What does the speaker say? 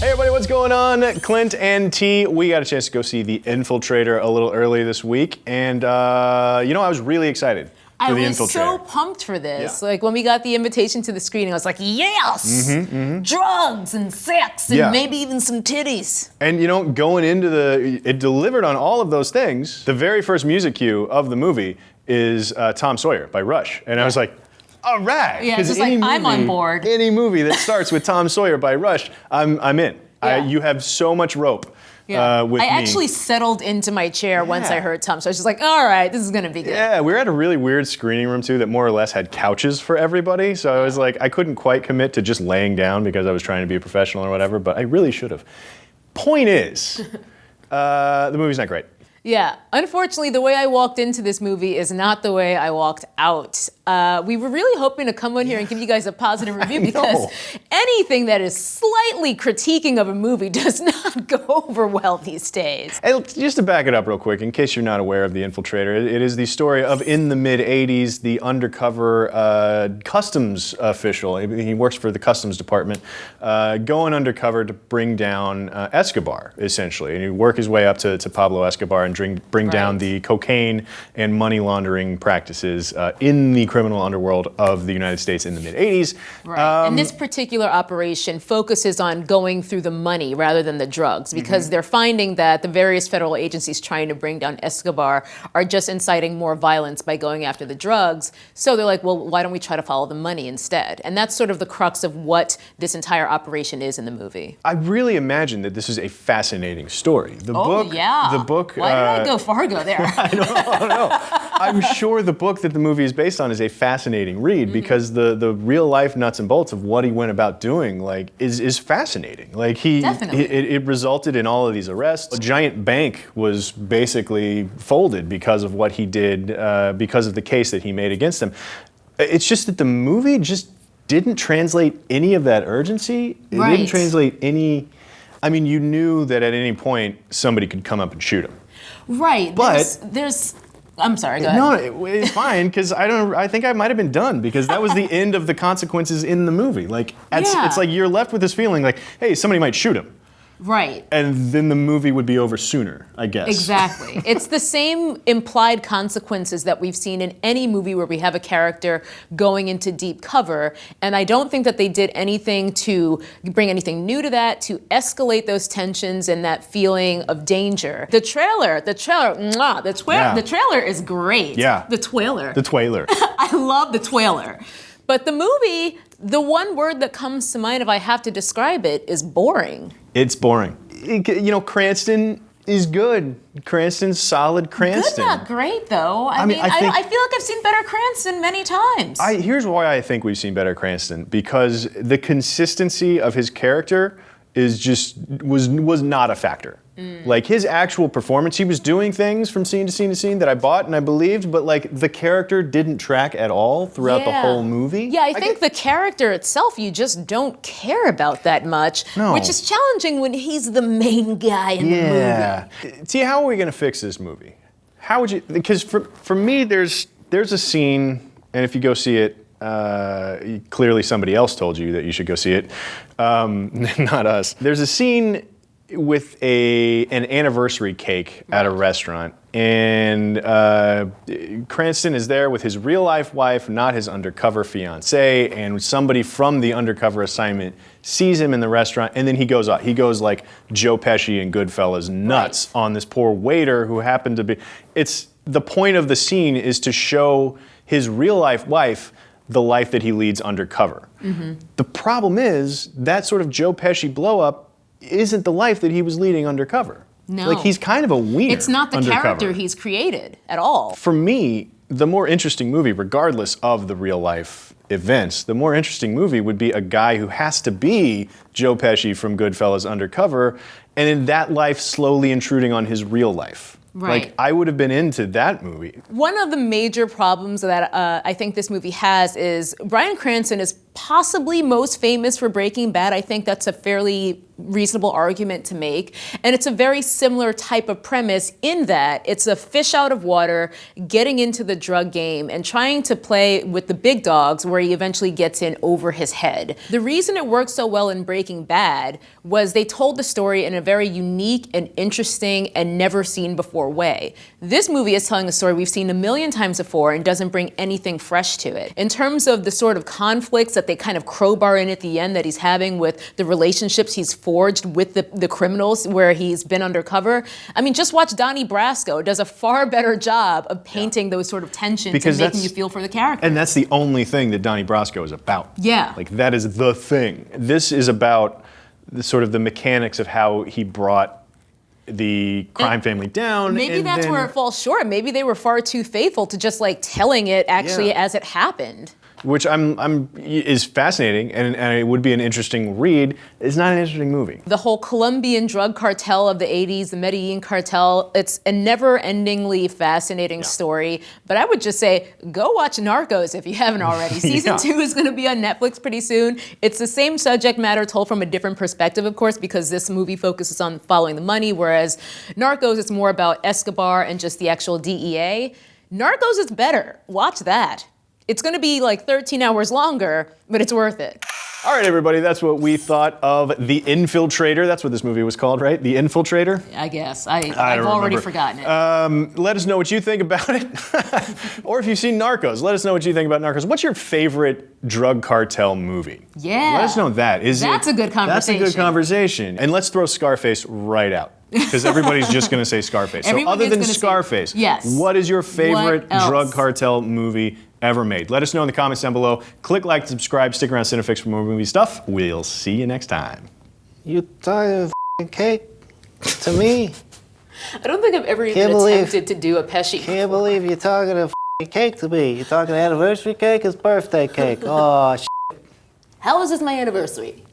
Hey everybody, what's going on? Clint and Ti. We got a chance to go see The Infiltrator a little early this week, and I was really excited for The Infiltrator. I was so pumped for this. Yeah. Like when we got the invitation to the screening, I was like, yes! Drugs and sex and maybe even some titties. And going into it delivered on all of those things. The very first music cue of the movie is Tom Sawyer by Rush, and I was like, all right. Yeah, just like, I'm on board. Any movie that starts with Tom Sawyer by Rush, I'm in. Yeah. You have so much rope with me. I actually settled into my chair once I heard Tom, so I was just like, all right, this is gonna be good. Yeah, we were at a really weird screening room too that more or less had couches for everybody, so I was like, I couldn't quite commit to just laying down because I was trying to be a professional or whatever, but I really should have. Point is, the movie's not great. Yeah, unfortunately, the way I walked into this movie is not the way I walked out. We were really hoping to come on here and give you guys a positive review because anything that is slightly critiquing of a movie does not go over well these days. And just to back it up real quick, in case you're not aware of The Infiltrator, it is the story of, in the mid-'80s, the undercover customs official. He works for the customs department, going undercover to bring down Escobar, essentially. And he'd work his way up to Pablo Escobar and bring down the cocaine and money laundering practices in the criminal underworld of the United States in the mid-'80s. Right. And this particular operation focuses on going through the money rather than the drugs because they're finding that the various federal agencies trying to bring down Escobar are just inciting more violence by going after the drugs. So they're like, well, why don't we try to follow the money instead? And that's sort of the crux of what this entire operation is in the movie. I really imagine that this is a fascinating story. The book. Why did I go Fargo there? I don't know. I'm sure the book that the movie is based on is a fascinating read because the real life nuts and bolts of what he went about doing is fascinating. Like it resulted in all of these arrests. A giant bank was basically folded because of what he did, because of the case that he made against him. It's just that the movie just didn't translate any of that urgency. It didn't translate any. I mean, you knew that at any point somebody could come up and shoot him. Right, but there's I'm sorry, go ahead. No, it's fine, because I think I might have been done, because that was the end of the consequences in the movie. It's like you're left with this feeling like, hey, somebody might shoot him. Right. And then the movie would be over sooner, I guess. Exactly. It's the same implied consequences that we've seen in any movie where we have a character going into deep cover, and I don't think that they did anything to bring anything new to that, to escalate those tensions and that feeling of danger. The trailer is great. Yeah. The twailer. I love the twailer. But the movie, the one word that comes to mind if I have to describe it is boring. It's boring. Cranston is good. Cranston's solid Cranston. Good, not great, though. I feel like I've seen better Cranston many times. Here's why I think we've seen better Cranston, because the consistency of his character was not a factor. Like his actual performance, he was doing things from scene to scene to scene that I bought and I believed, but the character didn't track at all throughout the whole movie. Yeah, I think the character itself you just don't care about that much, which is challenging when he's the main guy in the movie. See, how are we going to fix this movie? How would you? Because for me, there's a scene, and if you go see it, clearly somebody else told you that you should go see it, not us. There's a scene with an anniversary cake at a restaurant, and Cranston is there with his real life wife, not his undercover fiance, and somebody from the undercover assignment sees him in the restaurant, and then he goes off. He goes like Joe Pesci in Goodfellas nuts on this poor waiter who happened to be. It's the point of the scene is to show his real life wife the life that he leads undercover. The problem is that sort of Joe Pesci blow up isn't the life that he was leading undercover. No. He's kind of a wiener. It's not the undercover. character he's created at all. For me, the more interesting movie, regardless of the real life events, the more interesting movie would be a guy who has to be Joe Pesci from Goodfellas undercover, and in that life slowly intruding on his real life. Right. I would have been into that movie. One of the major problems that I think this movie has is Bryan Cranston is possibly most famous for Breaking Bad. I think that's a fairly reasonable argument to make. And it's a very similar type of premise in that it's a fish out of water getting into the drug game and trying to play with the big dogs where he eventually gets in over his head. The reason it worked so well in Breaking Bad was they told the story in a very unique and interesting and never seen before way. This movie is telling a story we've seen a million times before and doesn't bring anything fresh to it. In terms of the sort of conflicts that they kind of crowbar in at the end that he's having with the relationships he's forged with the criminals where he's been undercover. I mean, just watch Donnie Brasco does a far better job of painting those sort of tensions and making you feel for the character. And that's the only thing that Donnie Brasco is about. Yeah. Like, that is the thing. This is about the sort of the mechanics of how he brought the crime family down. Maybe that's where it falls short. Maybe they were far too faithful to just like telling it actually as it happened. Which is fascinating, and it would be an interesting read. It's not an interesting movie. The whole Colombian drug cartel of the 80s, the Medellin cartel, it's a never-endingly fascinating story. But I would just say, go watch Narcos if you haven't already. Season 2 is going to be on Netflix pretty soon. It's the same subject matter told from a different perspective, of course, because this movie focuses on following the money, whereas Narcos is more about Escobar and just the actual DEA. Narcos is better. Watch that. It's going to be like 13 hours longer, but it's worth it. All right, everybody, that's what we thought of The Infiltrator. That's what this movie was called, right? The Infiltrator? I guess. I've already forgotten it. Let us know what you think about it. Or if you've seen Narcos, let us know what you think about Narcos. What's your favorite drug cartel movie? Yeah. Let us know that. That's a good conversation. That's a good conversation. And let's throw Scarface right out. Because everybody's just going to say Scarface. So other than Scarface, what is your favorite drug cartel movie ever made? Let us know in the comments down below. Click like, subscribe, stick around CineFix for more movie stuff. We'll see you next time. You talking cake to me? I don't think I've ever even attempted to do a Pesci. Can't believe you're talking a cake to me. You're talking anniversary cake? It's birthday cake. Oh, How is this my anniversary?